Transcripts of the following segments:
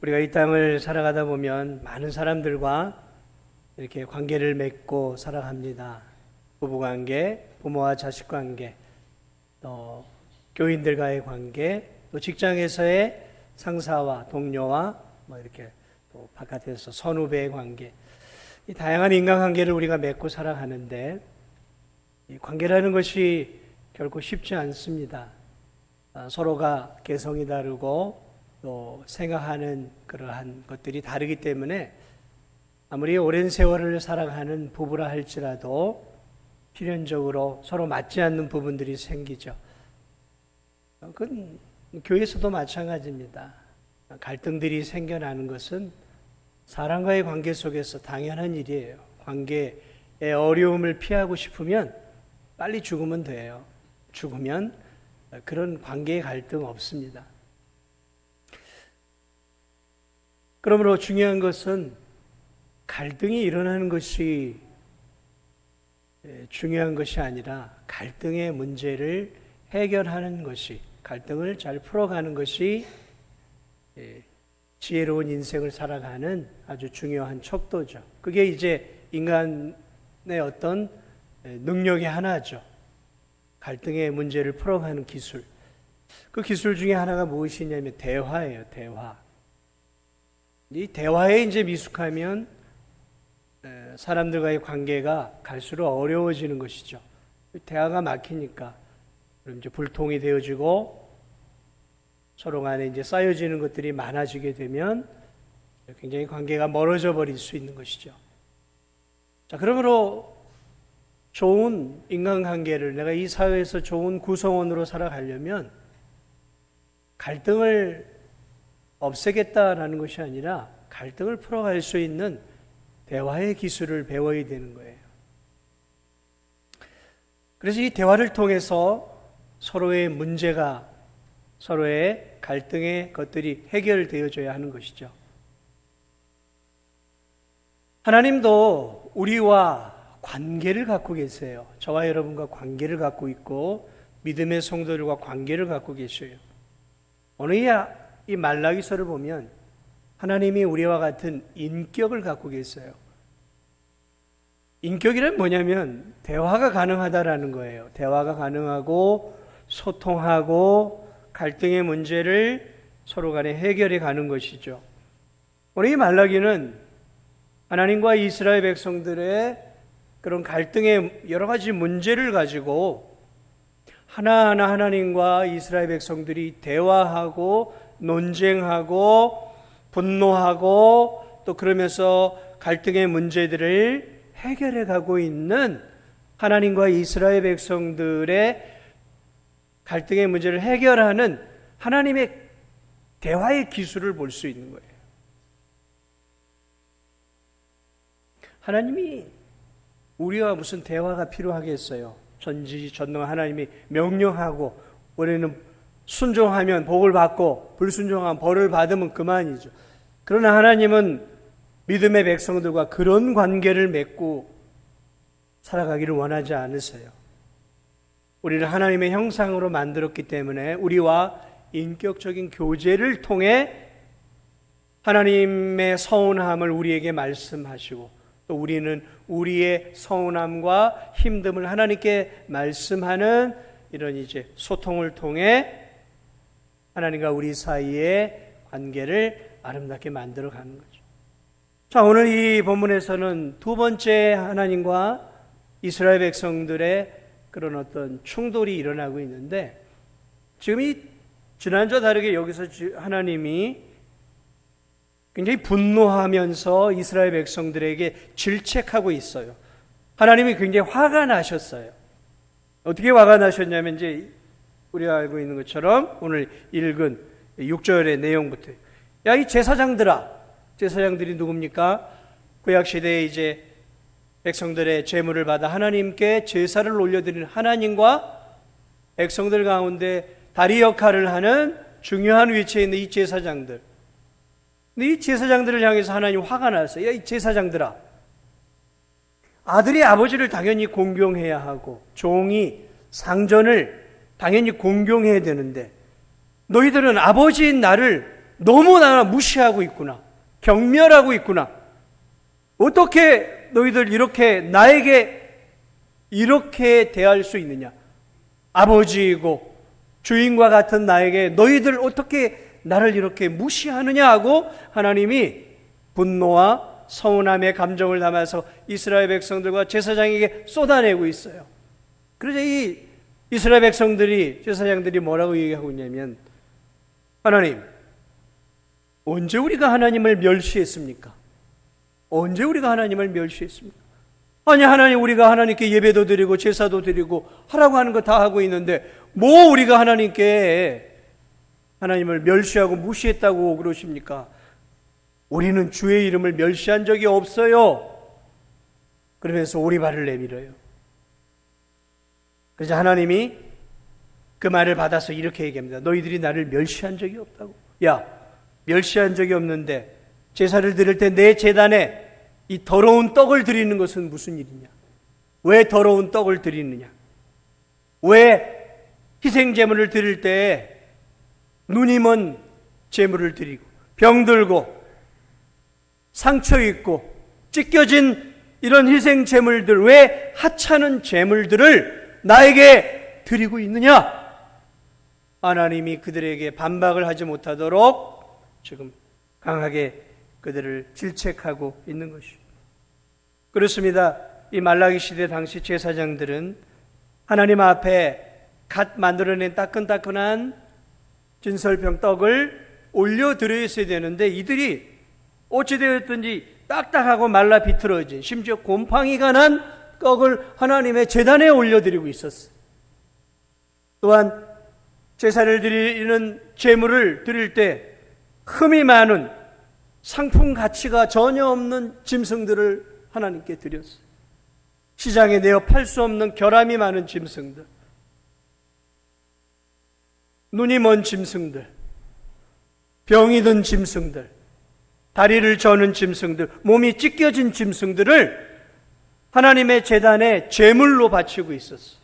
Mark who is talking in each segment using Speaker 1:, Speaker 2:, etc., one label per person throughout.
Speaker 1: 우리가 이 땅을 살아가다 보면 많은 사람들과 이렇게 관계를 맺고 살아갑니다. 부부관계, 부모와 자식 관계, 또 교인들과의 관계, 또 직장에서의 상사와 동료와 이렇게 또 바깥에서 선후배의 관계, 이 다양한 인간관계를 우리가 맺고 살아가는데 이 관계라는 것이 결코 쉽지 않습니다. 서로가 개성이 다르고 또 생각하는 그러한 것들이 다르기 때문에 아무리 오랜 세월을 살아가는 부부라 할지라도 필연적으로 서로 맞지 않는 부분들이 생기죠. 그건 교회에서도 마찬가지입니다. 갈등들이 생겨나는 것은 사람과의 관계 속에서 당연한 일이에요. 관계의 어려움을 피하고 싶으면 빨리 죽으면 돼요. 죽으면 그런 관계의 갈등 없습니다. 그러므로 중요한 것은 갈등이 일어나는 것이 중요한 것이 아니라 갈등의 문제를 해결하는 것이, 갈등을 잘 풀어가는 것이 지혜로운 인생을 살아가는 아주 중요한 척도죠. 그게 이제 인간의 어떤 능력의 하나죠. 갈등의 문제를 풀어가는 기술. 그 기술 중에 하나가 무엇이냐면 대화예요. 대화. 이 대화에 이제 미숙하면 사람들과의 관계가 갈수록 어려워지는 것이죠. 대화가 막히니까 그럼 이제 불통이 되어지고 서로 간에 이제 쌓여지는 것들이 많아지게 되면 굉장히 관계가 멀어져 버릴 수 있는 것이죠. 자, 그러므로 좋은 인간관계를, 내가 이 사회에서 좋은 구성원으로 살아가려면 갈등을 없애겠다라는 것이 아니라 갈등을 풀어갈 수 있는 대화의 기술을 배워야 되는 거예요. 그래서 이 대화를 통해서 서로의 문제가, 서로의 갈등의 것들이 해결되어져야 하는 것이죠. 하나님도 우리와 관계를 갖고 계세요. 저와 여러분과 관계를 갖고 있고 믿음의 성도들과 관계를 갖고 계셔요. 오늘 이 말라기서를 보면 하나님이 우리와 같은 인격을 갖고 계세요. 인격이란 뭐냐면 대화가 가능하다라는 거예요. 대화가 가능하고 소통하고 갈등의 문제를 서로 간에 해결해 가는 것이죠. 오늘 이 말라기는 하나님과 이스라엘 백성들의 그런 갈등의 여러 가지 문제를 가지고 하나하나 하나님과 이스라엘 백성들이 대화하고 논쟁하고 분노하고 또 그러면서 갈등의 문제들을 해결해 가고 있는 하나님과 이스라엘 백성들의 갈등의 문제를 해결하는 하나님의 대화의 기술을 볼 수 있는 거예요. 하나님이 우리와 무슨 대화가 필요하겠어요? 전지전능한 하나님이 명령하고 우리는 순종하면 복을 받고 불순종하면 벌을 받으면 그만이죠. 그러나 하나님은 믿음의 백성들과 그런 관계를 맺고 살아가기를 원하지 않으세요. 우리를 하나님의 형상으로 만들었기 때문에 우리와 인격적인 교제를 통해 하나님의 서운함을 우리에게 말씀하시고 또 우리는 우리의 서운함과 힘듦을 하나님께 말씀하는 이런 이제 소통을 통해 하나님과 우리 사이의 관계를 아름답게 만들어 가는 거죠. 자, 오늘 이 본문에서는 두 번째 하나님과 이스라엘 백성들의 그런 어떤 충돌이 일어나고 있는데 지금 이 지난주와 다르게 여기서 하나님이 굉장히 분노하면서 이스라엘 백성들에게 질책하고 있어요. 하나님이 굉장히 화가 나셨어요. 어떻게 화가 나셨냐면 이제 우리가 알고 있는 것처럼 오늘 읽은 6절의 내용부터 야, 이 제사장들아, 제사장들이 누굽니까? 구약시대에 이제 백성들의 제물을 받아 하나님께 제사를 올려드리는 하나님과 백성들 가운데 다리 역할을 하는 중요한 위치에 있는 이 제사장들. 근데 이 제사장들을 향해서 하나님 화가 났어요. 야, 이 제사장들아, 아들이 아버지를 당연히 공경해야 하고 종이 상전을 당연히 공경해야 되는데 너희들은 아버지인 나를 너무나 무시하고 있구나. 경멸하고 있구나. 어떻게 너희들 이렇게 나에게 이렇게 대할 수 있느냐? 아버지이고 주인과 같은 나에게 너희들 어떻게 나를 이렇게 무시하느냐 하고 하나님이 분노와 서운함의 감정을 담아서 이스라엘 백성들과 제사장에게 쏟아내고 있어요. 그러자 이 이스라엘 백성들이, 제사장들이 뭐라고 얘기하고 있냐면, 하나님, 언제 우리가 하나님을 멸시했습니까? 언제 우리가 하나님을 멸시했습니까? 아니, 하나님, 우리가 하나님께 예배도 드리고 제사도 드리고 하라고 하는 거 다 하고 있는데 뭐 우리가 하나님께 하나님을 멸시하고 무시했다고 그러십니까? 우리는 주의 이름을 멸시한 적이 없어요. 그러면서 오리발을 내밀어요. 그래서 하나님이 그 말을 받아서 이렇게 얘기합니다. 너희들이 나를 멸시한 적이 없다고. 야, 멸시한 적이 없는데 제사를 드릴 때 내 제단에 이 더러운 떡을 드리는 것은 무슨 일이냐? 왜 더러운 떡을 드리느냐? 왜 희생제물을 드릴 때 눈이 먼 제물을 드리고 병들고 상처 있고 찢겨진 이런 희생제물들, 왜 하찮은 제물들을 나에게 드리고 있느냐? 하나님이 그들에게 반박을 하지 못하도록 지금 강하게 그들을 질책하고 있는 것이죠. 그렇습니다. 이 말라기 시대 당시 제사장들은 하나님 앞에 갓 만들어낸 따끈따끈한 진설병 떡을 올려드려야 되는데 이들이 어찌되었든지 딱딱하고 말라 비틀어진, 심지어 곰팡이가 난 떡을 하나님의 제단에 올려드리고 있었어요. 또한 제사를 드리는 제물을 드릴 때 흠이 많은, 상품 가치가 전혀 없는 짐승들을 하나님께 드렸어요. 시장에 내어 팔 수 없는 결함이 많은 짐승들, 눈이 먼 짐승들, 병이 든 짐승들, 다리를 저는 짐승들, 몸이 찢겨진 짐승들을 하나님의 제단에 제물로 바치고 있었어요.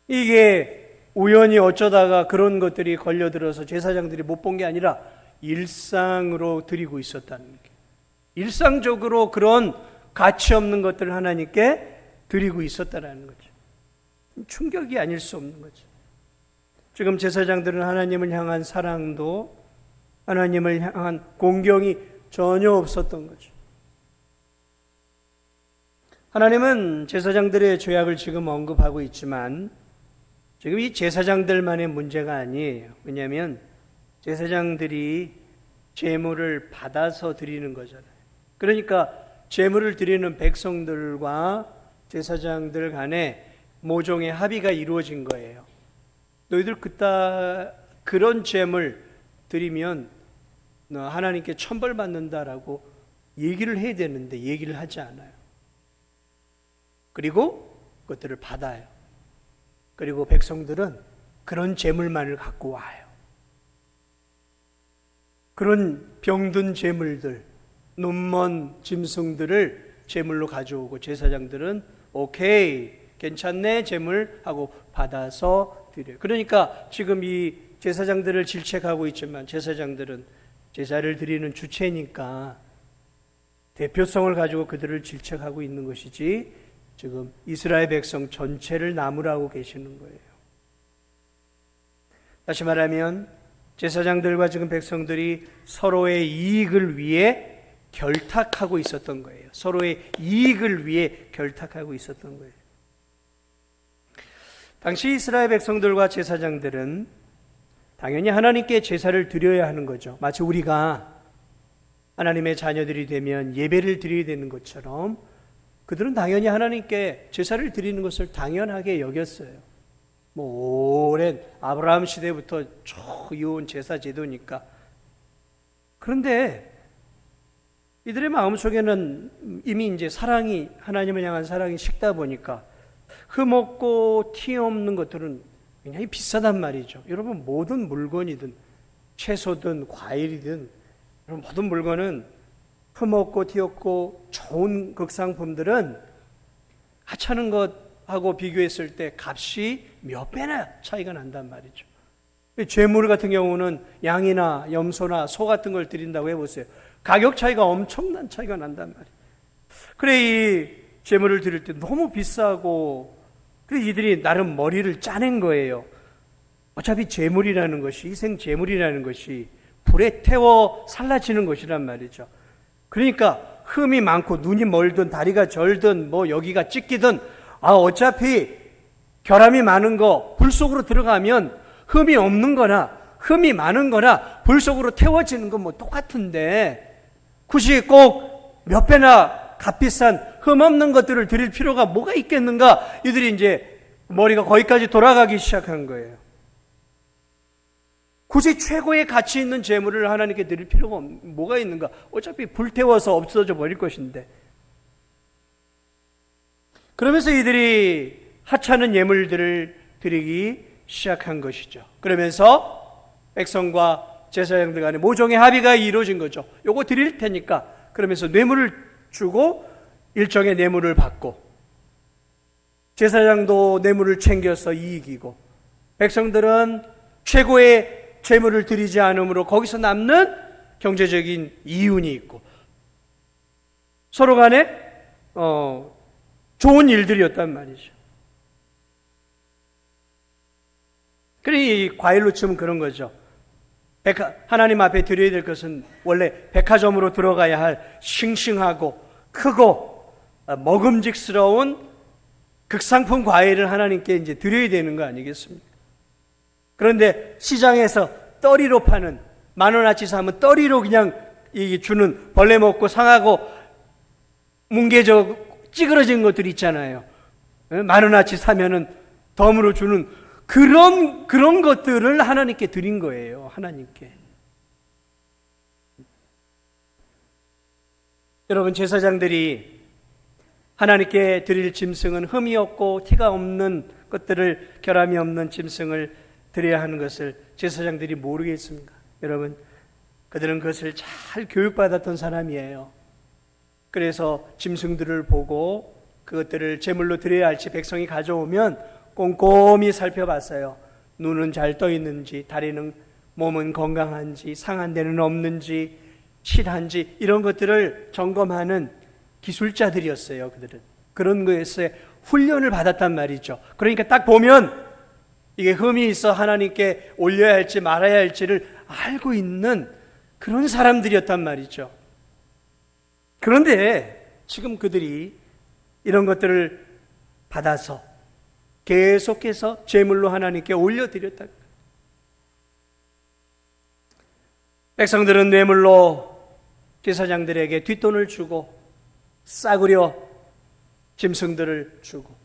Speaker 1: 이게 우연히 어쩌다가 그런 것들이 걸려들어서 제사장들이 못 본 게 아니라 일상으로 드리고 있었다는 게, 일상적으로 그런 가치 없는 것들을 하나님께 드리고 있었다는 거죠. 충격이 아닐 수 없는 거죠. 지금 제사장들은 하나님을 향한 사랑도 하나님을 향한 공경이 전혀 없었던 거죠. 하나님은 제사장들의 죄악을 지금 언급하고 있지만 지금 이 제사장들만의 문제가 아니에요. 왜냐하면 제사장들이 제물을 받아서 드리는 거잖아요. 그러니까 제물을 드리는 백성들과 제사장들 간에 모종의 합의가 이루어진 거예요. 너희들 그런 제물 드리면 너 하나님께 천벌받는다라고 얘기를 해야 되는데 얘기를 하지 않아요. 그리고 그것들을 받아요. 그리고 백성들은 그런 제물만을 갖고 와요. 그런 병든 제물들, 눈먼 짐승들을 제물로 가져오고 제사장들은 오케이, 괜찮네, 제물 하고 받아서 드려요. 그러니까 지금 이 제사장들을 질책하고 있지만 제사장들은 제사를 드리는 주체니까 대표성을 가지고 그들을 질책하고 있는 것이지 지금 이스라엘 백성 전체를 나무라고 계시는 거예요. 다시 말하면 제사장들과 지금 백성들이 서로의 이익을 위해 결탁하고 있었던 거예요. 서로의 이익을 위해 결탁하고 있었던 거예요. 당시 이스라엘 백성들과 제사장들은 당연히 하나님께 제사를 드려야 하는 거죠. 마치 우리가 하나님의 자녀들이 되면 예배를 드려야 되는 것처럼 그들은 당연히 하나님께 제사를 드리는 것을 당연하게 여겼어요. 오랜 아브라함 시대부터 쭉 이어온 제사 제도니까. 그런데 이들의 마음속에는 이미 이제 사랑이, 하나님을 향한 사랑이 식다 보니까 흠없고 티 없는 것들은 굉장히 비싸단 말이죠. 여러분, 모든 물건이든 채소든 과일이든 모든 물건은 흠없고 티 없고 좋은 극상품들은 하찮은 것하고 비교했을 때 값이 몇 배나 차이가 난단 말이죠. 제물 같은 경우는 양이나 염소나 소 같은 걸 드린다고 해보세요. 가격 차이가 엄청난 차이가 난단 말이에요. 그래 이 제물을 드릴 때 너무 비싸고 그래 이들이 나름 머리를 짜낸 거예요. 어차피 제물이라는 것이 희생 제물이라는 것이 불에 태워 살라지는 것이란 말이죠. 그러니까 흠이 많고 눈이 멀든 다리가 절든 뭐 여기가 찢기든 어차피 결함이 많은 거 불 속으로 들어가면 흠이 없는 거나 흠이 많은 거나 불 속으로 태워지는 건 뭐 똑같은데 굳이 꼭 몇 배나 값비싼 흠 없는 것들을 드릴 필요가 뭐가 있겠는가? 이들이 이제 머리가 거기까지 돌아가기 시작한 거예요. 굳이 최고의 가치 있는 제물을 하나님께 드릴 필요가 뭐가 있는가? 어차피 불태워서 없어져 버릴 것인데. 그러면서 이들이 하찮은 예물들을 드리기 시작한 것이죠. 그러면서 백성과 제사장들 간에 모종의 합의가 이루어진 거죠. 요거 드릴 테니까. 그러면서 뇌물을 주고 일정의 뇌물을 받고 제사장도 뇌물을 챙겨서 이익이고 백성들은 최고의 재물을 드리지 않으므로 거기서 남는 경제적인 이윤이 있고 서로 간에 좋은 일들이었단 말이죠. 그래 이 과일로 치면 그런 거죠. 하나님 앞에 드려야 될 것은 원래 백화점으로 들어가야 할 싱싱하고 크고 먹음직스러운 극상품 과일을 하나님께 이제 드려야 되는 거 아니겠습니까? 그런데 시장에서 떨이로 파는 만원어치 사면 떨이로 그냥 주는 벌레 먹고 상하고 뭉개져 찌그러진 것들 있잖아요. 만원어치 사면은 덤으로 주는 그런 것들을 하나님께 드린 거예요. 하나님께. 여러분 제사장들이 하나님께 드릴 짐승은 흠이 없고 티가 없는 것들을 결함이 없는 짐승을 드려야 하는 것을 제사장들이 모르겠습니까? 여러분 그들은 그것을 잘 교육받았던 사람이에요. 그래서 짐승들을 보고 그것들을 제물로 드려야 할지 백성이 가져오면 꼼꼼히 살펴봤어요. 눈은 잘 떠 있는지, 다리는 몸은 건강한지, 상한 데는 없는지, 실한지 이런 것들을 점검하는 기술자들이었어요. 그들은 그런 거에서 훈련을 받았단 말이죠. 그러니까 딱 보면 이게 흠이 있어 하나님께 올려야 할지 말아야 할지를 알고 있는 그런 사람들이었단 말이죠. 그런데 지금 그들이 이런 것들을 받아서 계속해서 제물로 하나님께 올려드렸다. 백성들은 뇌물로 제사장들에게 뒷돈을 주고 싸구려 짐승들을 주고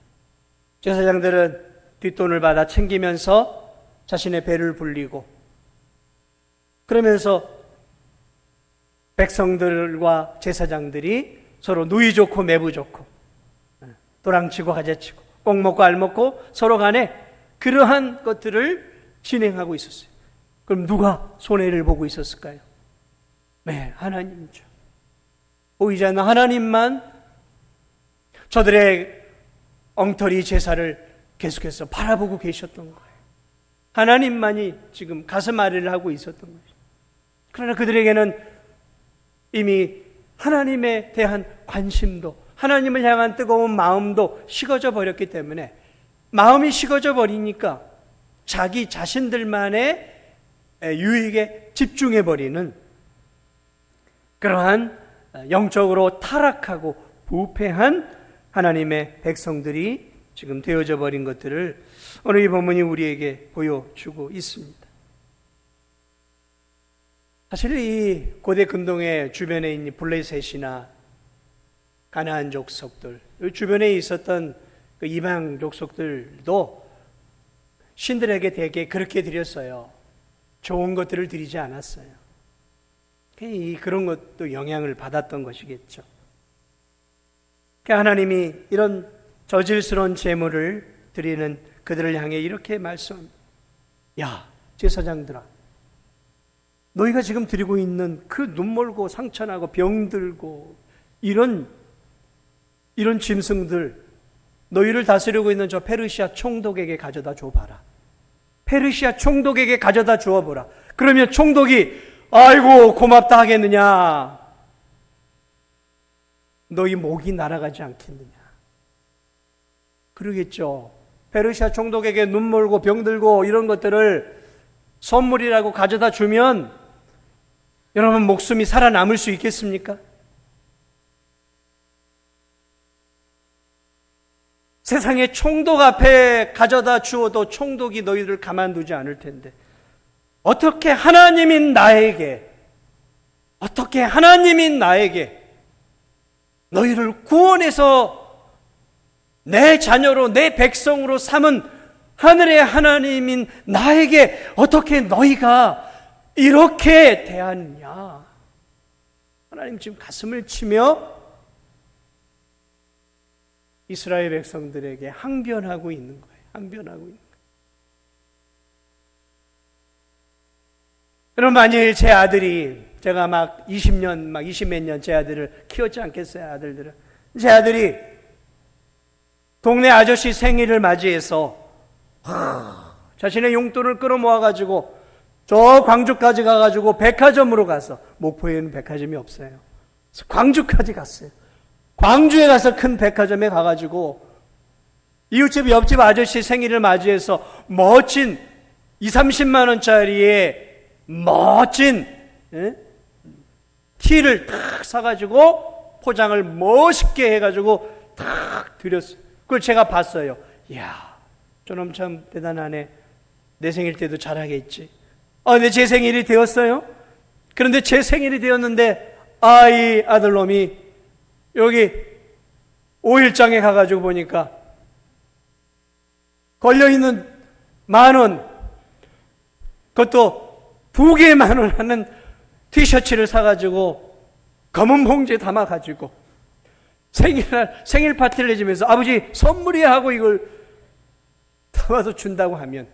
Speaker 1: 제사장들은 뒷돈을 받아 챙기면서 자신의 배를 불리고 그러면서 백성들과 제사장들이 서로 누이 좋고 매부 좋고 도랑치고 가재치고 꼭 먹고 알 먹고 서로 간에 그러한 것들을 진행하고 있었어요. 그럼 누가 손해를 보고 있었을까요? 네, 하나님이죠. 보이지 않는 하나님만 저들의 엉터리 제사를 계속해서 바라보고 계셨던 거예요. 하나님만이 지금 가슴 아래를 하고 있었던 거죠. 그러나 그들에게는 이미 하나님에 대한 관심도 하나님을 향한 뜨거운 마음도 식어져 버렸기 때문에 마음이 식어져 버리니까 자기 자신들만의 유익에 집중해 버리는 그러한 영적으로 타락하고 부패한 하나님의 백성들이 지금 되어져 버린 것들을 오늘 이 본문이 우리에게 보여주고 있습니다. 사실 이 고대 근동의 주변에 있는 블레셋이나 가나안 족속들, 주변에 있었던 그 이방 족속들도 신들에게 대개 그렇게 드렸어요. 좋은 것들을 드리지 않았어요. 그런 것도 영향을 받았던 것이겠죠. 하나님이 이런 저질스러운 제물을 드리는 그들을 향해 이렇게 말씀합니다. 야, 제사장들아, 너희가 지금 드리고 있는 그 눈멀고 상처나고 병들고 이런 짐승들 너희를 다스리고 있는 저 페르시아 총독에게 가져다 줘봐라. 페르시아 총독에게 가져다 주어보라. 그러면 총독이 아이고 고맙다 하겠느냐? 너희 목이 날아가지 않겠느냐? 그러겠죠. 페르시아 총독에게 눈 멀고 병들고 이런 것들을 선물이라고 가져다 주면 여러분 목숨이 살아남을 수 있겠습니까? 세상에 총독 앞에 가져다 주어도 총독이 너희를 가만두지 않을 텐데 어떻게 하나님인 나에게 너희를 구원해서 내 자녀로 내 백성으로 삼은 하늘의 하나님인 나에게 어떻게 너희가 이렇게 대하느냐? 하나님 지금 가슴을 치며 이스라엘 백성들에게 항변하고 있는 거예요. 항변하고 있는 거예요. 여러분, 만일 제 아들이, 제가 막 20몇 년 제 아들을 키웠지 않겠어요, 아들들은. 제 아들이 동네 아저씨 생일을 맞이해서 자신의 용돈을 끌어모아가지고 저 광주까지 가가지고 백화점으로 가서, 목포에는 백화점이 없어요. 광주까지 갔어요. 광주에 가서 큰 백화점에 가가지고 이웃집 옆집 아저씨 생일을 맞이해서 멋진 20-30만 원짜리의 멋진 티를 탁 사가지고 포장을 멋있게 해가지고 탁 드렸어요. 그걸 제가 봤어요. 이야, 저놈 참 대단하네. 내 생일 때도 잘하겠지. 근데 제 생일이 되었어요. 그런데 제 생일이 되었는데 이 아들놈이 여기 5일장에 가가지고 보니까 걸려있는 10,000원, 그것도 2개에 10,000원 하는 티셔츠를 사가지고 검은 봉지에 담아가지고 생일날 생일 파티를 해주면서 아버지 선물이야 하고 이걸 담아서 준다고 하면,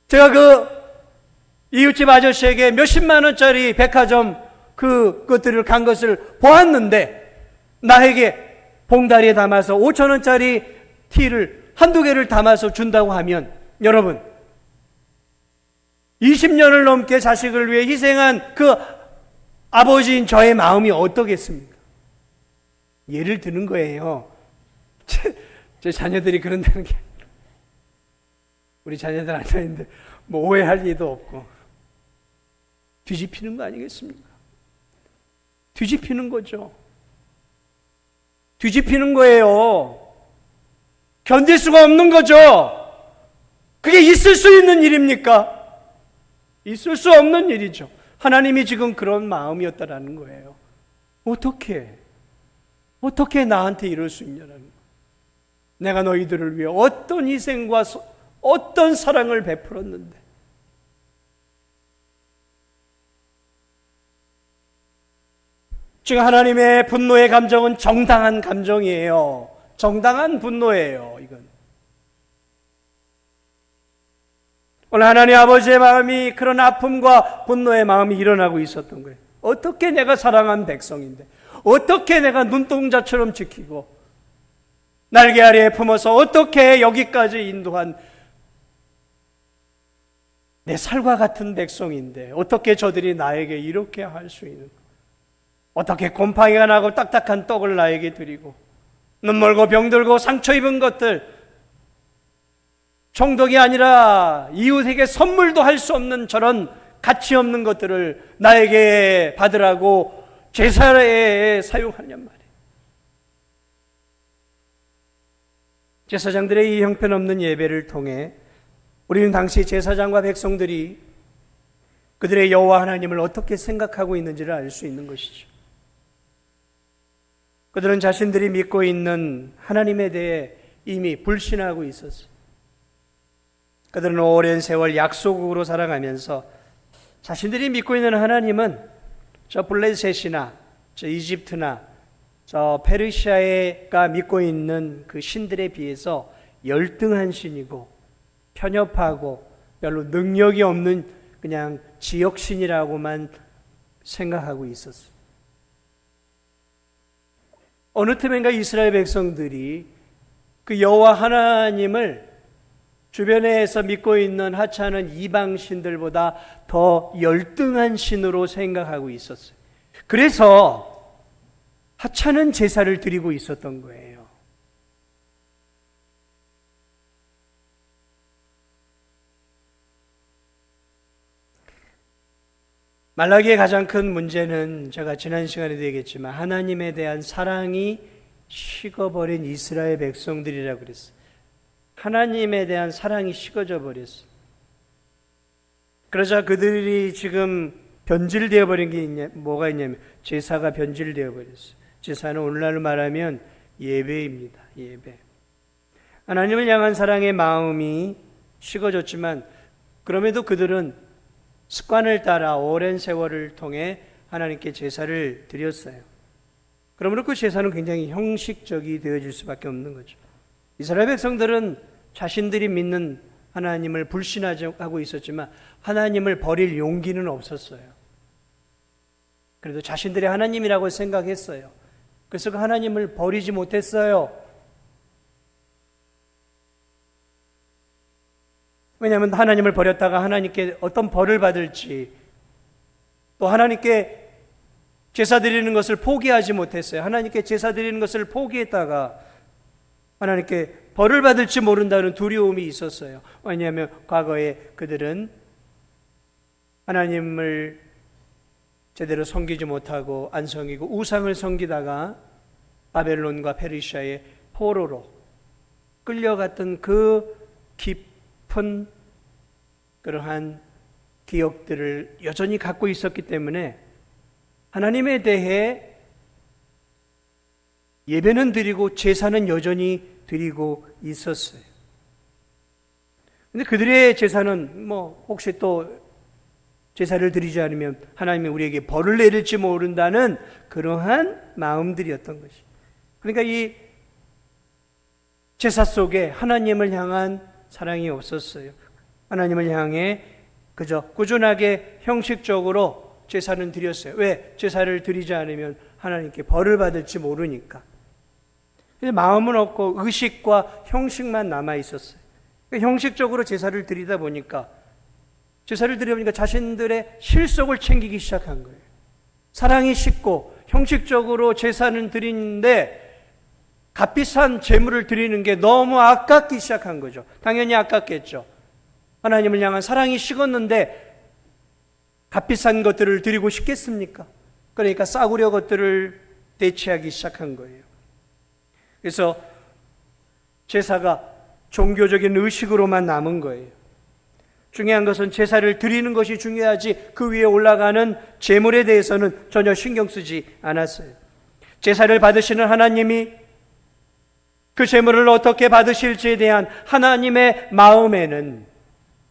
Speaker 1: 제가 그 이웃집 아저씨에게 몇십만 원짜리 백화점 그것들을 간 것을 보았는데 나에게 봉다리에 담아서 5,000원짜리 티를 한두 개를 담아서 준다고 하면, 여러분 20년을 넘게 자식을 위해 희생한 그 아버지인 저의 마음이 어떠겠습니까? 예를 드는 거예요. 제 자녀들이 그런다는 게, 우리 자녀들 앉아있는데 뭐 오해할 리도 없고 뒤집히는 거 아니겠습니까? 뒤집히는 거죠. 뒤집히는 거예요. 견딜 수가 없는 거죠. 그게 있을 수 있는 일입니까? 있을 수 없는 일이죠. 하나님이 지금 그런 마음이었다라는 거예요. 어떻게 나한테 이럴 수 있냐라는 거예요. 내가 너희들을 위해 어떤 희생과 어떤 사랑을 베풀었는데. 지금 하나님의 분노의 감정은 정당한 감정이에요. 정당한 분노예요, 이건. 오늘 하나님 아버지의 마음이, 그런 아픔과 분노의 마음이 일어나고 있었던 거예요. 어떻게 내가 사랑한 백성인데, 어떻게 내가 눈동자처럼 지키고 날개 아래에 품어서 어떻게 여기까지 인도한 내 살과 같은 백성인데 어떻게 저들이 나에게 이렇게 할 수 있는, 어떻게 곰팡이가 나고 딱딱한 떡을 나에게 드리고 눈멀고 병들고 상처 입은 것들, 총독이 아니라 이웃에게 선물도 할 수 없는 저런 가치 없는 것들을 나에게 받으라고 제사에 사용하냔 말이에요. 제사장들의 이 형편없는 예배를 통해 우리는 당시 제사장과 백성들이 그들의 여호와 하나님을 어떻게 생각하고 있는지를 알 수 있는 것이죠. 그들은 자신들이 믿고 있는 하나님에 대해 이미 불신하고 있었어요. 그들은 오랜 세월 약속으로 살아가면서 자신들이 믿고 있는 하나님은 저 블레셋이나 저 이집트나 저 페르시아가 믿고 있는 그 신들에 비해서 열등한 신이고 편협하고 별로 능력이 없는 그냥 지역신이라고만 생각하고 있었어요. 어느 틈엔가 이스라엘 백성들이 그 여호와 하나님을 주변에서 믿고 있는 하찮은 이방 신들보다 더 열등한 신으로 생각하고 있었어요. 그래서 하찮은 제사를 드리고 있었던 거예요. 말라기의 가장 큰 문제는 제가 지난 시간에도 얘기했지만 하나님에 대한 사랑이 식어버린 이스라엘 백성들이라고 그랬어요. 하나님에 대한 사랑이 식어져 버렸어요. 그러자 그들이 지금 변질되어 버린 게 뭐가 있냐면 제사가 변질되어 버렸어요. 제사는 오늘날로 말하면 예배입니다. 예배. 하나님을 향한 사랑의 마음이 식어졌지만 그럼에도 그들은 습관을 따라 오랜 세월을 통해 하나님께 제사를 드렸어요. 그러므로 그 제사는 굉장히 형식적이 되어질 수밖에 없는 거죠. 이스라엘 백성들은 자신들이 믿는 하나님을 불신하고 있었지만 하나님을 버릴 용기는 없었어요. 그래도 자신들이 하나님이라고 생각했어요. 그래서 그 하나님을 버리지 못했어요. 왜냐하면 하나님을 버렸다가 하나님께 어떤 벌을 받을지, 또 하나님께 제사 드리는 것을 포기하지 못했어요. 하나님께 제사 드리는 것을 포기했다가 하나님께 벌을 받을지 모른다는 두려움이 있었어요. 왜냐하면 과거에 그들은 하나님을 제대로 섬기지 못하고 안 섬기고 우상을 섬기다가 바벨론과 페르시아의 포로로 끌려갔던 그 깊은 그러한 기억들을 여전히 갖고 있었기 때문에 하나님에 대해 예배는 드리고 제사는 여전히 드리고 있었어요. 근데 그들의 제사는 혹시 또 제사를 드리지 않으면 하나님이 우리에게 벌을 내릴지 모른다는 그러한 마음들이었던 것이. 그러니까 이 제사 속에 하나님을 향한 사랑이 없었어요. 하나님을 향해 그저 꾸준하게 형식적으로 제사는 드렸어요. 왜? 제사를 드리지 않으면 하나님께 벌을 받을지 모르니까. 마음은 없고 의식과 형식만 남아 있었어요. 형식적으로 제사를 드리다 보니까 자신들의 실속을 챙기기 시작한 거예요. 사랑이 식고 형식적으로 제사는 드리는데 값비싼 제물을 드리는 게 너무 아깝기 시작한 거죠. 당연히 아깝겠죠. 하나님을 향한 사랑이 식었는데 값비싼 것들을 드리고 싶겠습니까? 그러니까 싸구려 것들을 대체하기 시작한 거예요. 그래서 제사가 종교적인 의식으로만 남은 거예요. 중요한 것은 제사를 드리는 것이 중요하지 그 위에 올라가는 제물에 대해서는 전혀 신경 쓰지 않았어요. 제사를 받으시는 하나님이 그 제물을 어떻게 받으실지에 대한 하나님의 마음에는,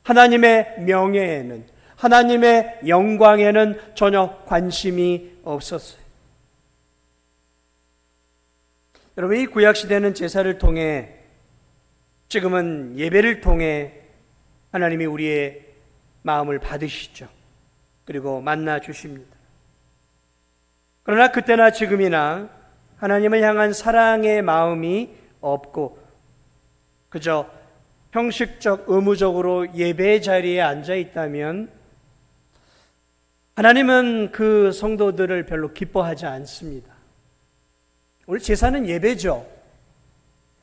Speaker 1: 하나님의 명예에는, 하나님의 영광에는 전혀 관심이 없었어요. 여러분, 이 구약시대는 제사를 통해, 지금은 예배를 통해 하나님이 우리의 마음을 받으시죠. 그리고 만나 주십니다. 그러나 그때나 지금이나 하나님을 향한 사랑의 마음이 없고 그저 형식적 의무적으로 예배 자리에 앉아 있다면 하나님은 그 성도들을 별로 기뻐하지 않습니다. 오늘 제사는 예배죠.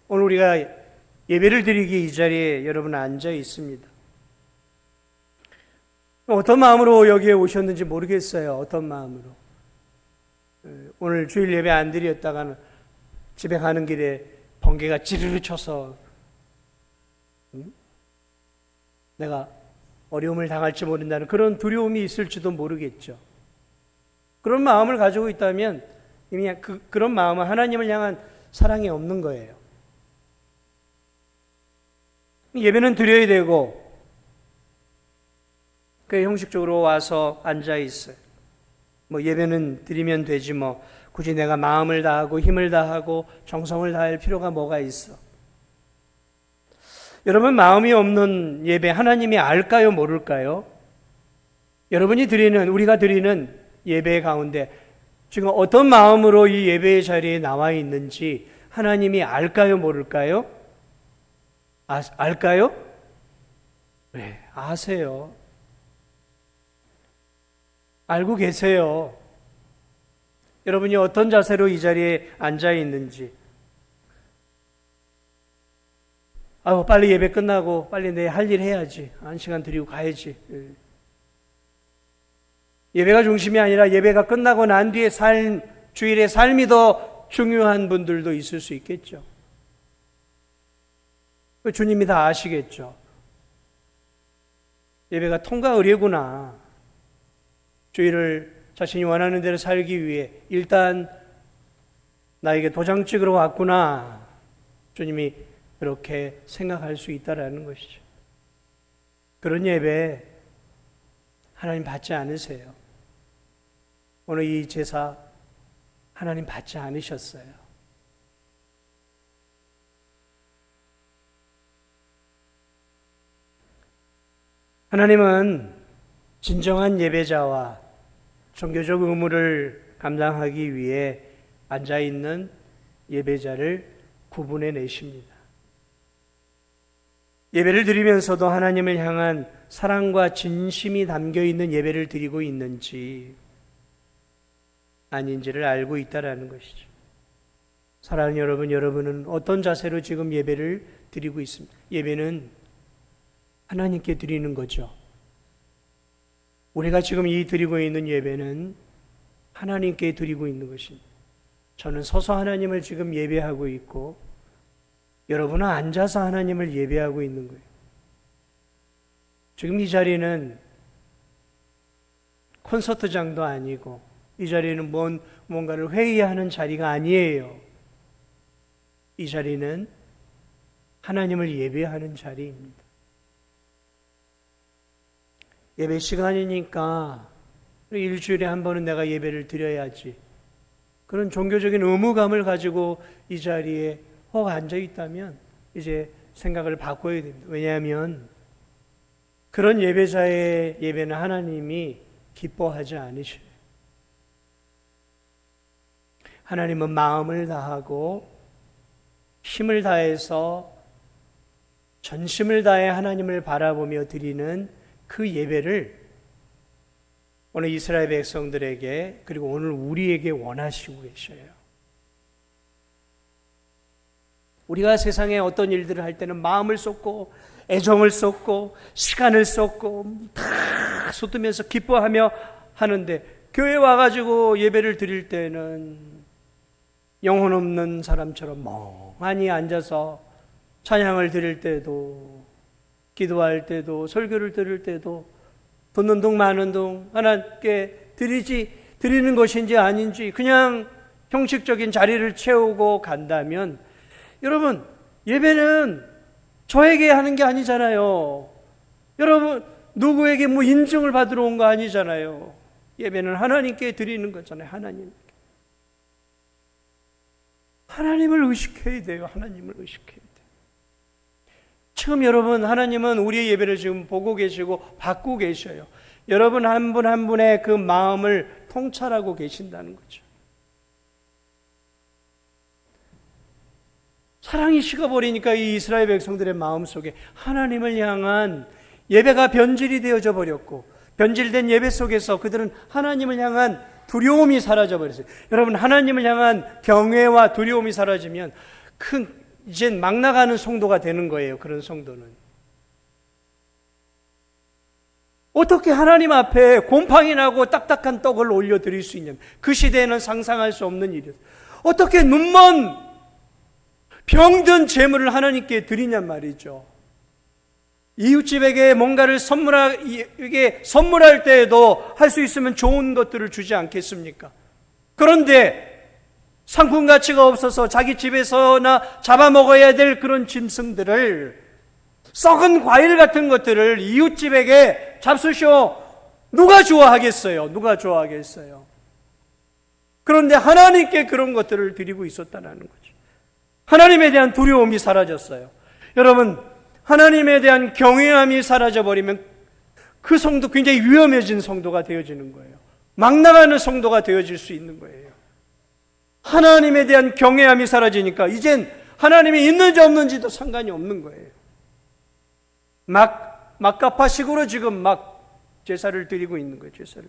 Speaker 1: 오늘 우리가 예배를 드리기 이 자리에 여러분 앉아 있습니다. 어떤 마음으로 여기에 오셨는지 모르겠어요. 어떤 마음으로. 오늘 주일 예배 안 드렸다가는 집에 가는 길에 번개가 찌르르 쳐서 내가 어려움을 당할지 모른다는 그런 두려움이 있을지도 모르겠죠. 그런 마음을 가지고 있다면 이미 그런 마음은 하나님을 향한 사랑이 없는 거예요. 예배는 드려야 되고 그 형식적으로 와서 앉아 있어요. 예배는 드리면 되지 굳이 내가 마음을 다하고 힘을 다하고 정성을 다할 필요가 뭐가 있어. 여러분, 마음이 없는 예배 하나님이 알까요, 모를까요? 여러분이 드리는, 우리가 드리는 예배 가운데 지금 어떤 마음으로 이 예배의 자리에 나와 있는지 하나님이 알까요, 모를까요? 알까요? 네, 아세요. 알고 계세요. 여러분이 어떤 자세로 이 자리에 앉아 있는지. 빨리 예배 끝나고 빨리 내 할 일 해야지. 한 시간 드리고 가야지. 예배가 중심이 아니라 예배가 끝나고 난 뒤에 주일의 삶이 더 중요한 분들도 있을 수 있겠죠. 주님이 다 아시겠죠. 예배가 통과 의례구나. 주일을 자신이 원하는 대로 살기 위해 일단 나에게 도장 찍으러 왔구나. 주님이 그렇게 생각할 수 있다라는 것이죠. 그런 예배 하나님 받지 않으세요. 오늘 이 제사 하나님 받지 않으셨어요. 하나님은 진정한 예배자와 종교적 의무를 감당하기 위해 앉아있는 예배자를 구분해 내십니다. 예배를 드리면서도 하나님을 향한 사랑과 진심이 담겨있는 예배를 드리고 있는지 아닌지를 알고 있다라는 것이죠. 사랑하는 여러분, 여러분은 어떤 자세로 지금 예배를 드리고 있습니다. 예배는 하나님께 드리는 거죠. 우리가 지금 이 드리고 있는 예배는 하나님께 드리고 있는 것입니다. 저는 서서 하나님을 지금 예배하고 있고 여러분은 앉아서 하나님을 예배하고 있는 거예요. 지금 이 자리는 콘서트장도 아니고 이 자리는 뭔가를 회의하는 자리가 아니에요. 이 자리는 하나님을 예배하는 자리입니다. 예배 시간이니까 일주일에 한 번은 내가 예배를 드려야지. 그런 종교적인 의무감을 가지고 이 자리에 혹 앉아 있다면 이제 생각을 바꿔야 됩니다. 왜냐하면 그런 예배자의 예배는 하나님이 기뻐하지 않으셔요. 하나님은 마음을 다하고 힘을 다해서 전심을 다해 하나님을 바라보며 드리는 그 예배를 오늘 이스라엘 백성들에게 그리고 오늘 우리에게 원하시고 계셔요. 우리가 세상에 어떤 일들을 할 때는 마음을 쏟고 애정을 쏟고 시간을 쏟고 다 쏟으면서 기뻐하며 하는데 교회 와가지고 예배를 드릴 때는 영혼 없는 사람처럼 멍하니 앉아서 찬양을 드릴 때도 기도할 때도 설교를 들을 때도 듣는 둥 마는 둥 하나님께 드리는 것인지 아닌지 그냥 형식적인 자리를 채우고 간다면 여러분 예배는 저에게 하는 게 아니잖아요. 여러분 누구에게 인증을 받으러 온 거 아니잖아요. 예배는 하나님께 드리는 거잖아요. 하나님을 의식해야 돼요. 하나님을 의식해야 돼요. 지금 여러분 하나님은 우리의 예배를 지금 보고 계시고 받고 계셔요. 여러분 한 분 한 분의 그 마음을 통찰하고 계신다는 거죠. 사랑이 식어버리니까 이 이스라엘 백성들의 마음속에 하나님을 향한 예배가 변질이 되어져 버렸고 변질된 예배 속에서 그들은 하나님을 향한 두려움이 사라져 버렸어요. 여러분 하나님을 향한 경외와 두려움이 사라지면 이젠 막 나가는 성도가 되는 거예요. 그런 성도는 어떻게 하나님 앞에 곰팡이 나고 딱딱한 떡을 올려드릴 수 있냐면 그 시대에는 상상할 수 없는 일이었어요. 어떻게 눈먼 병든 재물을 하나님께 드리냔 말이죠. 이웃집에게 뭔가를 선물할 때에도 할 수 있으면 좋은 것들을 주지 않겠습니까? 그런데 상품 가치가 없어서 자기 집에서나 잡아먹어야 될 그런 짐승들을 썩은 과일 같은 것들을 이웃집에게 잡수쇼 누가 좋아하겠어요? 누가 좋아하겠어요? 그런데 하나님께 그런 것들을 드리고 있었다는 거죠. 하나님에 대한 두려움이 사라졌어요. 여러분 하나님에 대한 경외함이 사라져버리면 그 성도 굉장히 위험해진 성도가 되어지는 거예요. 막 나가는 성도가 되어질 수 있는 거예요. 하나님에 대한 경외함이 사라지니까 이젠 하나님이 있는지 없는지도 상관이 없는 거예요. 막 막가파식으로 지금 막 제사를 드리고 있는 거예요. 제사를.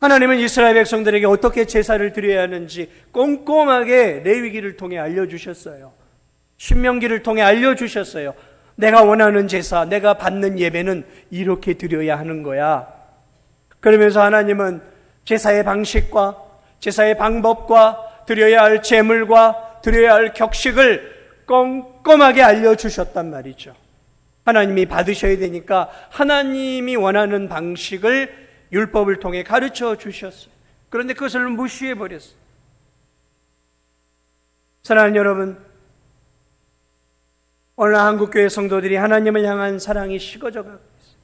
Speaker 1: 하나님은 이스라엘 백성들에게 어떻게 제사를 드려야 하는지 꼼꼼하게 레위기를 통해 알려주셨어요. 신명기를 통해 알려주셨어요. 내가 원하는 제사, 내가 받는 예배는 이렇게 드려야 하는 거야. 그러면서 하나님은 제사의 방식과 제사의 방법과 드려야 할 제물과 드려야 할 격식을 꼼꼼하게 알려주셨단 말이죠. 하나님이 받으셔야 되니까 하나님이 원하는 방식을 율법을 통해 가르쳐 주셨어요. 그런데 그것을 무시해 버렸어요. 사랑하는 여러분, 오늘 한국교회 성도들이 하나님을 향한 사랑이 식어져 가고 있어요.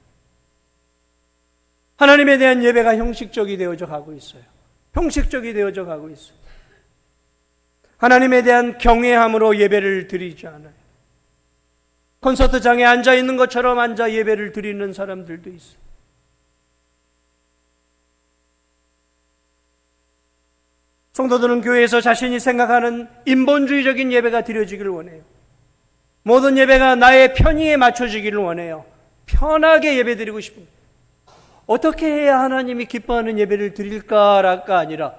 Speaker 1: 하나님에 대한 예배가 형식적이 되어져 가고 있어요. 형식적이 되어져 가고 있어요. 하나님에 대한 경외함으로 예배를 드리지 않아요. 콘서트장에 앉아 있는 것처럼 앉아 예배를 드리는 사람들도 있어요. 성도들은 교회에서 자신이 생각하는 인본주의적인 예배가 드려지기를 원해요. 모든 예배가 나의 편의에 맞춰지기를 원해요. 편하게 예배드리고 싶습니다. 어떻게 해야 하나님이 기뻐하는 예배를 드릴까가 아니라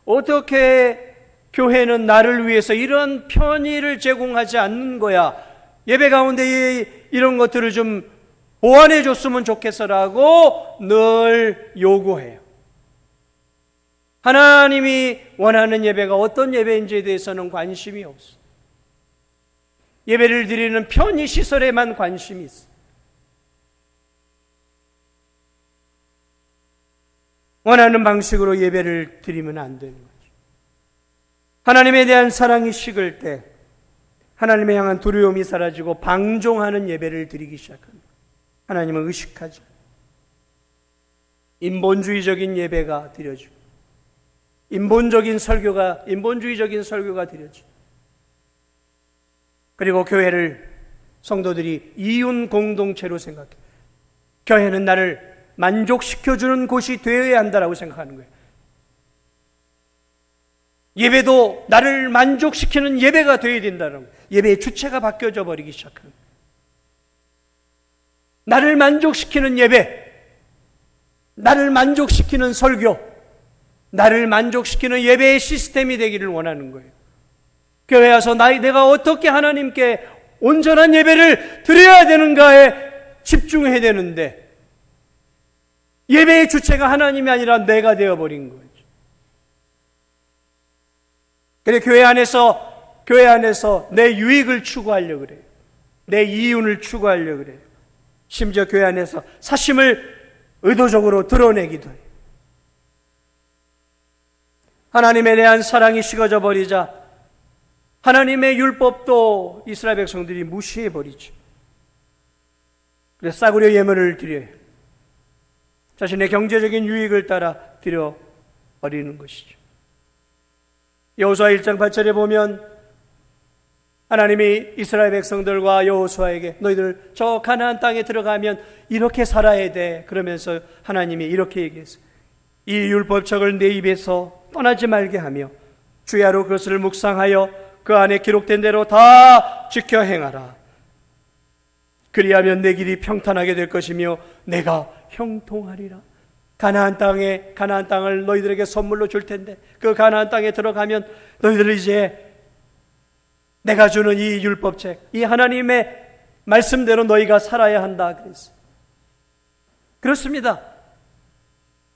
Speaker 1: 어떻게 교회는 나를 위해서 이런 편의를 제공하지 않는 거야. 예배 가운데 이런 것들을 좀 보완해 줬으면 좋겠어라고 늘 요구해요. 하나님이 원하는 예배가 어떤 예배인지에 대해서는 관심이 없어요. 예배를 드리는 편의 시설에만 관심이 있어요. 원하는 방식으로 예배를 드리면 안 되는 거죠. 하나님에 대한 사랑이 식을 때 하나님에 향한 두려움이 사라지고 방종하는 예배를 드리기 시작합니다. 하나님은 의식하죠. 인본주의적인 예배가 드려지고 인본주의적인 설교가 드려지고 그리고 교회를 성도들이 이윤 공동체로 생각해요. 교회는 나를 만족시켜주는 곳이 되어야 한다라고 생각하는 거예요. 예배도 나를 만족시키는 예배가 되어야 된다는 거예요. 예배의 주체가 바뀌어져 버리기 시작합니다. 나를 만족시키는 예배, 나를 만족시키는 설교, 나를 만족시키는 예배의 시스템이 되기를 원하는 거예요. 교회에 와서 내가 어떻게 하나님께 온전한 예배를 드려야 되는가에 집중해야 되는데 예배의 주체가 하나님이 아니라 내가 되어버린 거죠. 그래 교회 안에서 내 유익을 추구하려고 그래요. 내 이윤을 추구하려고 그래요. 심지어 교회 안에서 사심을 의도적으로 드러내기도 해요. 하나님에 대한 사랑이 식어져 버리자 하나님의 율법도 이스라엘 백성들이 무시해 버리죠. 그래서 싸구려 예물을 드려요. 자신의 경제적인 유익을 따라 드려 버리는 것이죠. 여호수아 1장 8절에 보면 하나님이 이스라엘 백성들과 여호수아에게 너희들 저 가나안 땅에 들어가면 이렇게 살아야 돼. 그러면서 하나님이 이렇게 얘기했어요. 이 율법책을 내 입에서 떠나지 말게 하며 주야로 그것을 묵상하여 그 안에 기록된 대로 다 지켜 행하라. 그리하면 내 길이 평탄하게 될 것이며 내가 형통하리라. 가나안 땅을 너희들에게 선물로 줄 텐데 그 가나안 땅에 들어가면 너희들 이제 내가 주는 이 율법책, 이 하나님의 말씀대로 너희가 살아야 한다 그랬어요. 그렇습니다.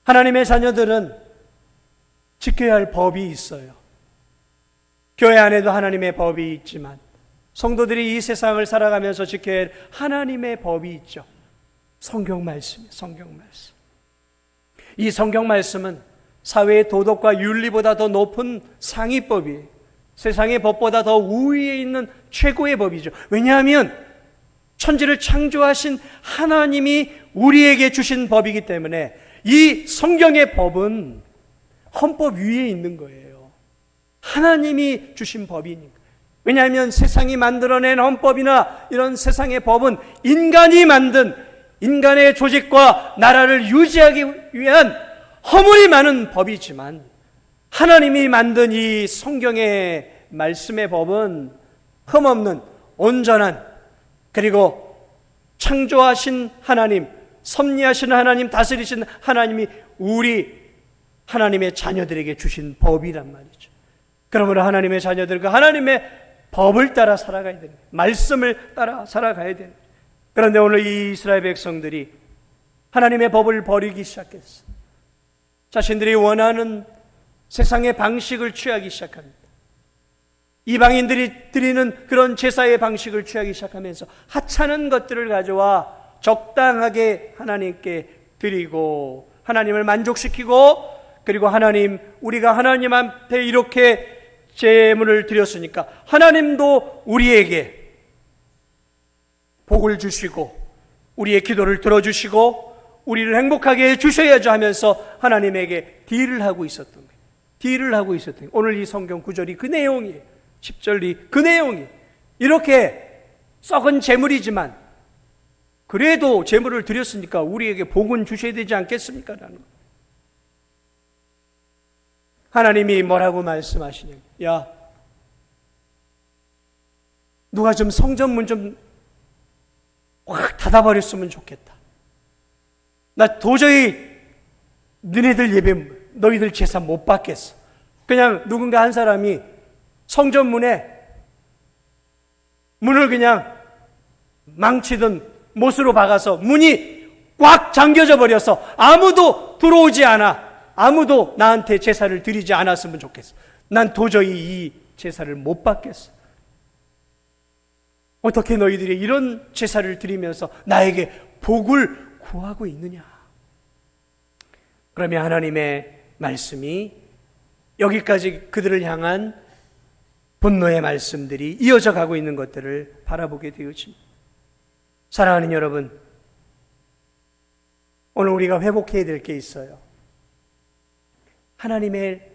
Speaker 1: 하나님의 자녀들은 지켜야 할 법이 있어요. 교회 안에도 하나님의 법이 있지만 성도들이 이 세상을 살아가면서 지켜야 할 하나님의 법이 있죠. 성경 말씀이에요. 성경 말씀. 이 성경 말씀은 사회의 도덕과 윤리보다 더 높은 상위법이에요. 세상의 법보다 더 우위에 있는 최고의 법이죠. 왜냐하면 천지를 창조하신 하나님이 우리에게 주신 법이기 때문에 이 성경의 법은 헌법 위에 있는 거예요. 하나님이 주신 법이니까. 왜냐하면 세상이 만들어낸 헌법이나 이런 세상의 법은 인간이 만든 인간의 조직과 나라를 유지하기 위한 허물이 많은 법이지만 하나님이 만든 이 성경의 말씀의 법은 흠없는 온전한, 그리고 창조하신 하나님, 섭리하신 하나님, 다스리신 하나님이 우리 하나님의 자녀들에게 주신 법이란 말이죠. 그러므로 하나님의 자녀들과 하나님의 법을 따라 살아가야 됩니다. 말씀을 따라 살아가야 됩니다. 그런데 오늘 이 이스라엘 백성들이 하나님의 법을 버리기 시작했어요. 자신들이 원하는 세상의 방식을 취하기 시작합니다. 이방인들이 드리는 그런 제사의 방식을 취하기 시작하면서 하찮은 것들을 가져와 적당하게 하나님께 드리고 하나님을 만족시키고, 그리고 하나님, 우리가 하나님 앞에 이렇게 제물을 드렸으니까 하나님도 우리에게 복을 주시고 우리의 기도를 들어주시고 우리를 행복하게 해주셔야죠 하면서 하나님에게 딜을 하고 있었던 거예요. 딜을 하고 있었던 거예요. 오늘 이 성경 구절이 그 내용이에요. 10절이 그 내용이 이렇게 썩은 제물이지만 그래도 제물을 드렸으니까 우리에게 복은 주셔야 되지 않겠습니까? 라는 거예요. 하나님이 뭐라고 말씀하시냐면, 야, 누가 좀 성전문 좀 확 닫아버렸으면 좋겠다. 나 도저히 너희들 예배, 너희들 제사 못 받겠어. 그냥 누군가 한 사람이 성전문에 문을 그냥 망치든 못으로 박아서 문이 꽉 잠겨져 버려서 아무도 들어오지 않아. 아무도 나한테 제사를 드리지 않았으면 좋겠어. 난 도저히 이 제사를 못 받겠어. 어떻게 너희들이 이런 제사를 드리면서 나에게 복을 구하고 있느냐? 그러면 하나님의 말씀이 여기까지 그들을 향한 분노의 말씀들이 이어져 가고 있는 것들을 바라보게 되어집니다. 사랑하는 여러분, 오늘 우리가 회복해야 될 게 있어요. 하나님을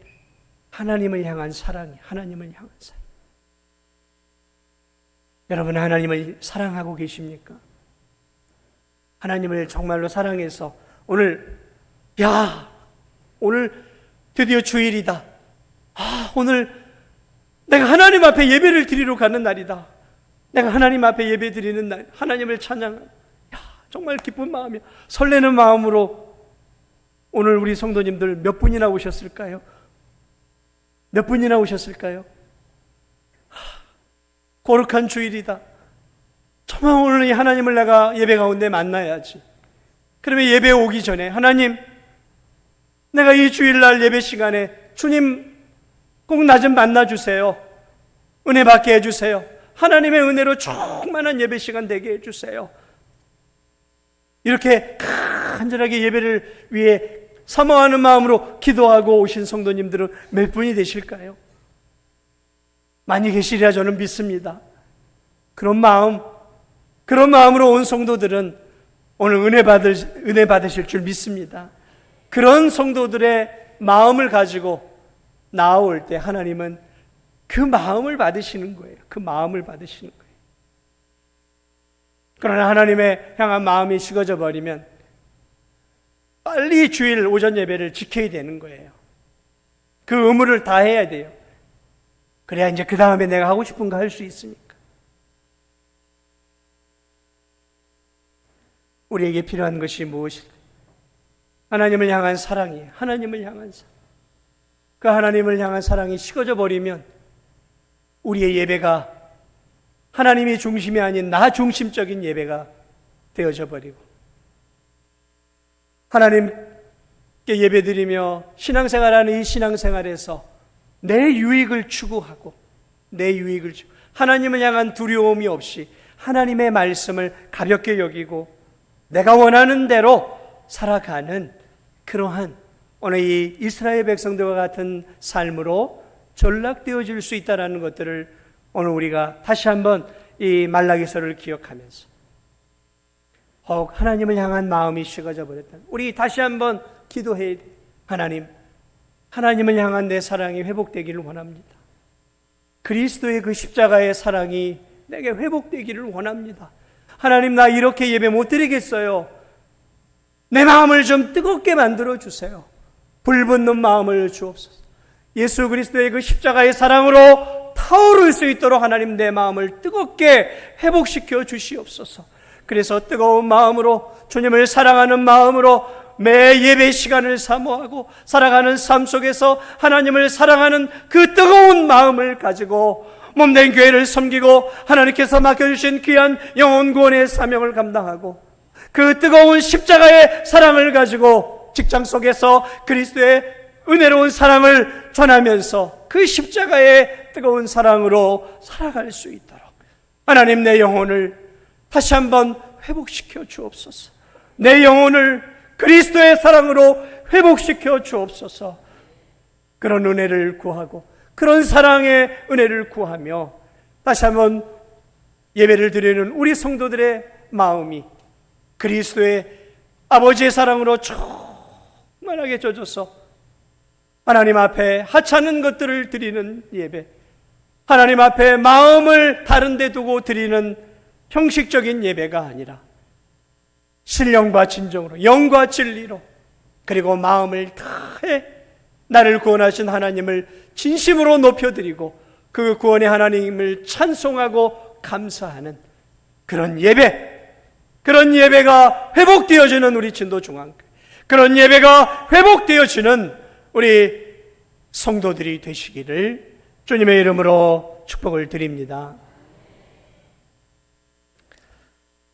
Speaker 1: 향한 사랑이, 하나님을 향한 사랑. 여러분, 하나님을 사랑하고 계십니까? 하나님을 정말로 사랑해서 오늘 드디어 주일이다. 오늘 내가 하나님 앞에 예배를 드리러 가는 날이다. 내가 하나님 앞에 예배 드리는 날, 하나님을 찬양하는, 정말 기쁜 마음이야. 설레는 마음으로 오늘 우리 성도님들 몇 분이나 오셨을까요? 몇 분이나 오셨을까요? 거룩한 주일이다. 정말 오늘 이 하나님을 내가 예배 가운데 만나야지. 그러면 예배 오기 전에 하나님, 내가 이 주일날 예배 시간에 주님 꼭 나 좀 만나주세요. 은혜 받게 해주세요. 하나님의 은혜로 충만한 예배 시간 되게 해주세요. 이렇게 간절하게 예배를 위해 사모하는 마음으로 기도하고 오신 성도님들은 몇 분이 되실까요? 많이 계시리라 저는 믿습니다. 그런 마음으로 온 성도들은 오늘 은혜 받으실 줄 믿습니다. 그런 성도들의 마음을 가지고 나올 때 하나님은 그 마음을 받으시는 거예요. 그 마음을 받으시는 거예요. 그러나 하나님의 향한 마음이 식어져 버리면 빨리 주일 오전 예배를 지켜야 되는 거예요. 그 의무를 다 해야 돼요. 그래야 이제 그 다음에 내가 하고 싶은 거 할 수 있으니까. 우리에게 필요한 것이 무엇일까? 하나님을 향한 사랑이에요. 하나님을 향한 사랑. 그 하나님을 향한 사랑이 식어져 버리면 우리의 예배가 하나님이 중심이 아닌 나 중심적인 예배가 되어져 버리고, 하나님께 예배드리며 신앙생활하는 이 신앙생활에서 내 유익을 추구하고 하나님을 향한 두려움이 없이 하나님의 말씀을 가볍게 여기고 내가 원하는 대로 살아가는 그러한 오늘 이 이스라엘 백성들과 같은 삶으로 전락되어질 수 있다는 것들을 오늘 우리가 다시 한번 이 말라기서를 기억하면서 하나님을 향한 마음이 식어져 버렸다. 우리 다시 한번 기도해야 돼. 하나님을 향한 내 사랑이 회복되기를 원합니다. 그리스도의 그 십자가의 사랑이 내게 회복되기를 원합니다. 하나님, 나 이렇게 예배 못 드리겠어요. 내 마음을 좀 뜨겁게 만들어 주세요. 불붙는 마음을 주옵소서. 예수 그리스도의 그 십자가의 사랑으로 다 타오를 수 있도록 하나님 내 마음을 뜨겁게 회복시켜 주시옵소서. 그래서 뜨거운 마음으로, 주님을 사랑하는 마음으로 매 예배 시간을 사모하고 살아가는 삶 속에서 하나님을 사랑하는 그 뜨거운 마음을 가지고 몸된 교회를 섬기고 하나님께서 맡겨주신 귀한 영혼 구원의 사명을 감당하고 그 뜨거운 십자가의 사랑을 가지고 직장 속에서 그리스도의 은혜로운 사랑을 전하면서 그 십자가의 뜨거운 사랑으로 살아갈 수 있도록 하나님, 내 영혼을 다시 한번 회복시켜 주옵소서. 내 영혼을 그리스도의 사랑으로 회복시켜 주옵소서. 그런 은혜를 구하고 그런 사랑의 은혜를 구하며 다시 한번 예배를 드리는 우리 성도들의 마음이 그리스도의 아버지의 사랑으로 충만하게 젖어서 하나님 앞에 하찮은 것들을 드리는 예배, 하나님 앞에 마음을 다른 데 두고 드리는 형식적인 예배가 아니라 신령과 진정으로, 영과 진리로, 그리고 마음을 다해 나를 구원하신 하나님을 진심으로 높여드리고 그 구원의 하나님을 찬송하고 감사하는 그런 예배, 그런 예배가 회복되어지는 우리 진도중앙교회, 그런 예배가 회복되어지는 우리 성도들이 되시기를 주님의 이름으로 축복을 드립니다.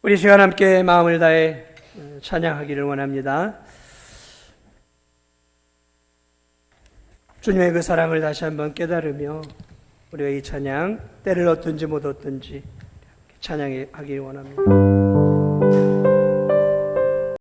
Speaker 1: 우리 시간 함께 마음을 다해 찬양하기를 원합니다. 주님의 그 사랑을 다시 한번 깨달으며 우리가 이 찬양, 때를 얻든지 못 얻든지 찬양하기를 원합니다.